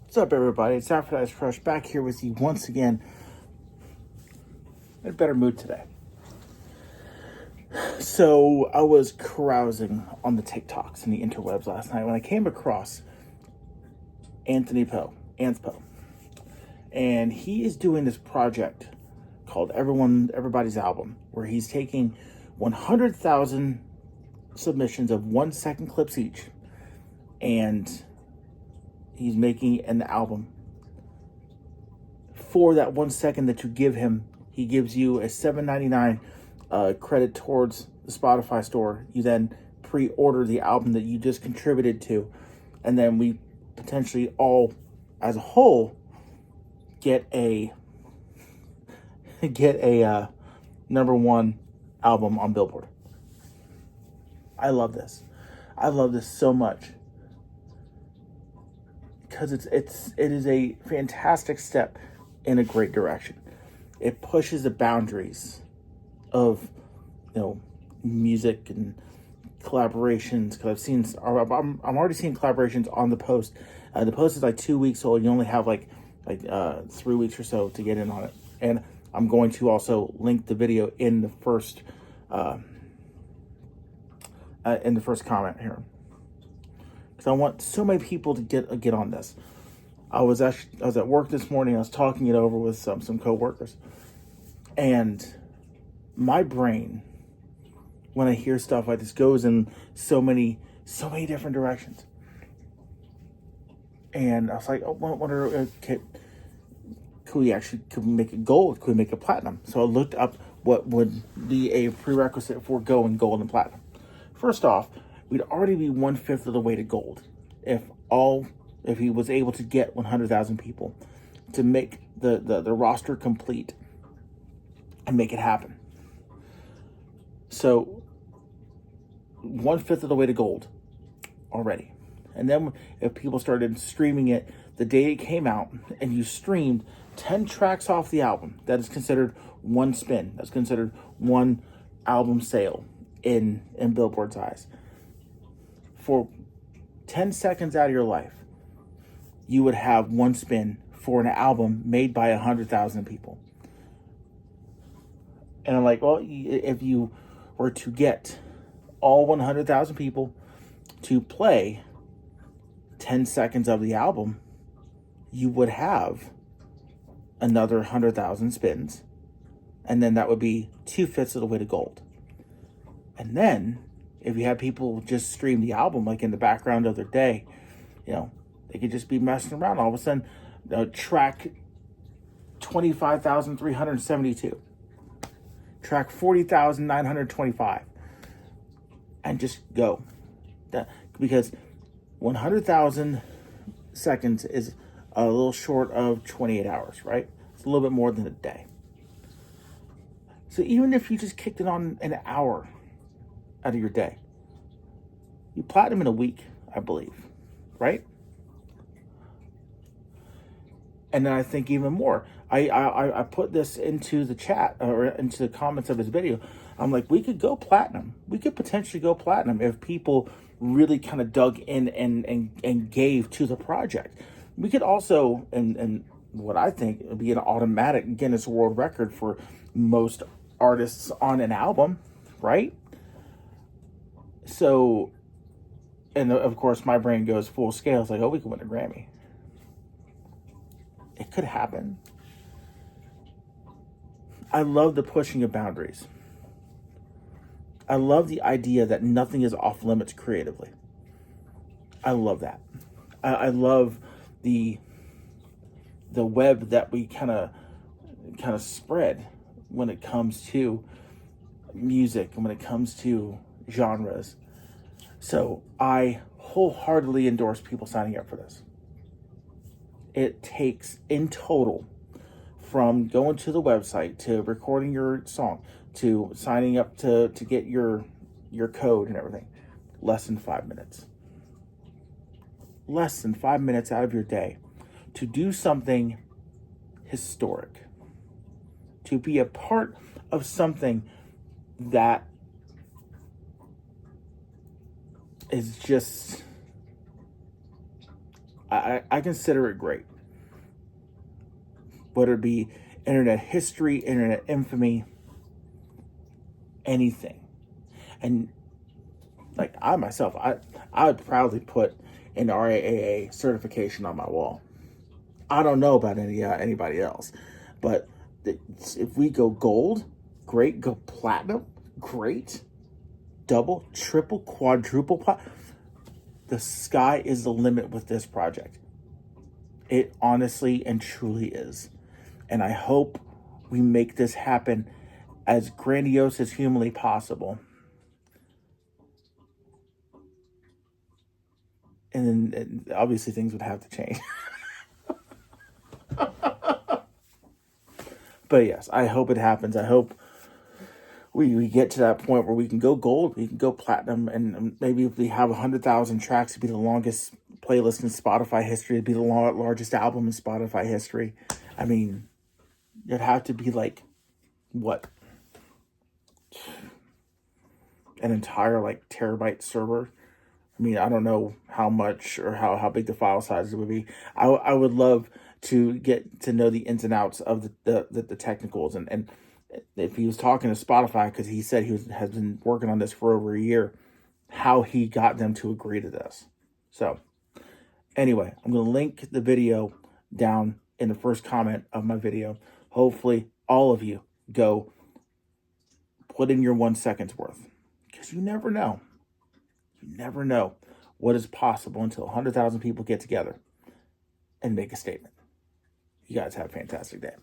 What's up, everybody? It's Advertise Crush back here with you once again. In a better mood today. So I was carousing on the TikToks and the interwebs last night when I came across Anthpo, and he is doing this project called Everybody's Album, where he's taking 100,000 submissions of 1 second clips each, and he's making an album. For that 1 second that you give him, he gives you a $7.99 credit towards the Spotify store. You then pre-order the album that you just contributed to, and then we potentially all, as a whole, get a number one album on Billboard. I love this. I love this so much, because it is a fantastic step in a great direction. It pushes the boundaries of, music and collaborations. Because I'm already seeing collaborations on the post. The post is like 2 weeks old. You only have like 3 weeks or so to get in on it. And I'm going to also link the video in the first comment here, because I want so many people to get on this. I was at work this morning. I was talking it over with some coworkers, and my brain, when I hear stuff like this, goes in so many different directions. And I was like, could we make it gold? Could we make it platinum? So I looked up what would be a prerequisite for going gold and platinum. First off, we'd already be 1/5 of the way to gold if he was able to get 100,000 people to make the roster complete and make it happen. So 1/5 of the way to gold already. And then if people started streaming it the day it came out, and you streamed 10 tracks off the album, that is considered one spin. That's considered one album sale in Billboard's eyes. For 10 seconds out of your life, you would have one spin for an album made by 100,000 people. And I'm like, well, if you were to get all 100,000 people to play 10 seconds of the album, you would have another 100,000 spins. And then that would be 2/5 of the way to gold. And then if you have people just stream the album, like in the background of their day, they could just be messing around. All of a sudden, track 25,372, track 40,925, and just go. Because 100,000 seconds is a little short of 28 hours, right? It's a little bit more than a day. So even if you just kicked it on an hour out of your day, you platinum in a week, I believe, right? And then I think even more. I put this into the chat or into the comments of this video. I'm like, we could go platinum. We could potentially go platinum if people really kind of dug in and gave to the project. We could also, and what I think would be an automatic Guinness World Record for most artists on an album, right? So, and of course my brain goes full scale. It's like, oh, we could win a Grammy. It could happen. I love the pushing of boundaries. I love the idea that nothing is off limits creatively. I love that. I love the web that we kind of spread when it comes to music and when it comes to genres. So I wholeheartedly endorse people signing up for this. It takes, in total, from going to the website to recording your song to signing up to get your code and everything, less than 5 minutes. Less than 5 minutes out of your day to do something historic, to be a part of something that is just I consider it great. Whether it be internet history, internet infamy, anything. And like I myself, I would proudly put an RAAA certification on my wall. I don't know about anybody else, but if we go gold, great. Go platinum, great. Double, triple, quadruple platinum. The sky is the limit with this project. It honestly and truly is. And I hope we make this happen as grandiose as humanly possible. And then obviously things would have to change. But yes, I hope it happens. I hope we get to that point where we can go gold, we can go platinum, and maybe if we have 100,000 tracks, it'd be the longest playlist in Spotify history. It'd be the largest album in Spotify history. I mean, it'd have to be like, what? An entire like terabyte server. I mean, I don't know how much or how big the file size would be. I would love to get to know the ins and outs of the technicals, and if he was talking to Spotify, because he said has been working on this for over a year, how he got them to agree to this. So anyway, I'm going to link the video down in the first comment of my video. Hopefully all of you go put in your 1 second's worth, because you never know. You never know what is possible until 100,000 people get together and make a statement. You guys have a fantastic day.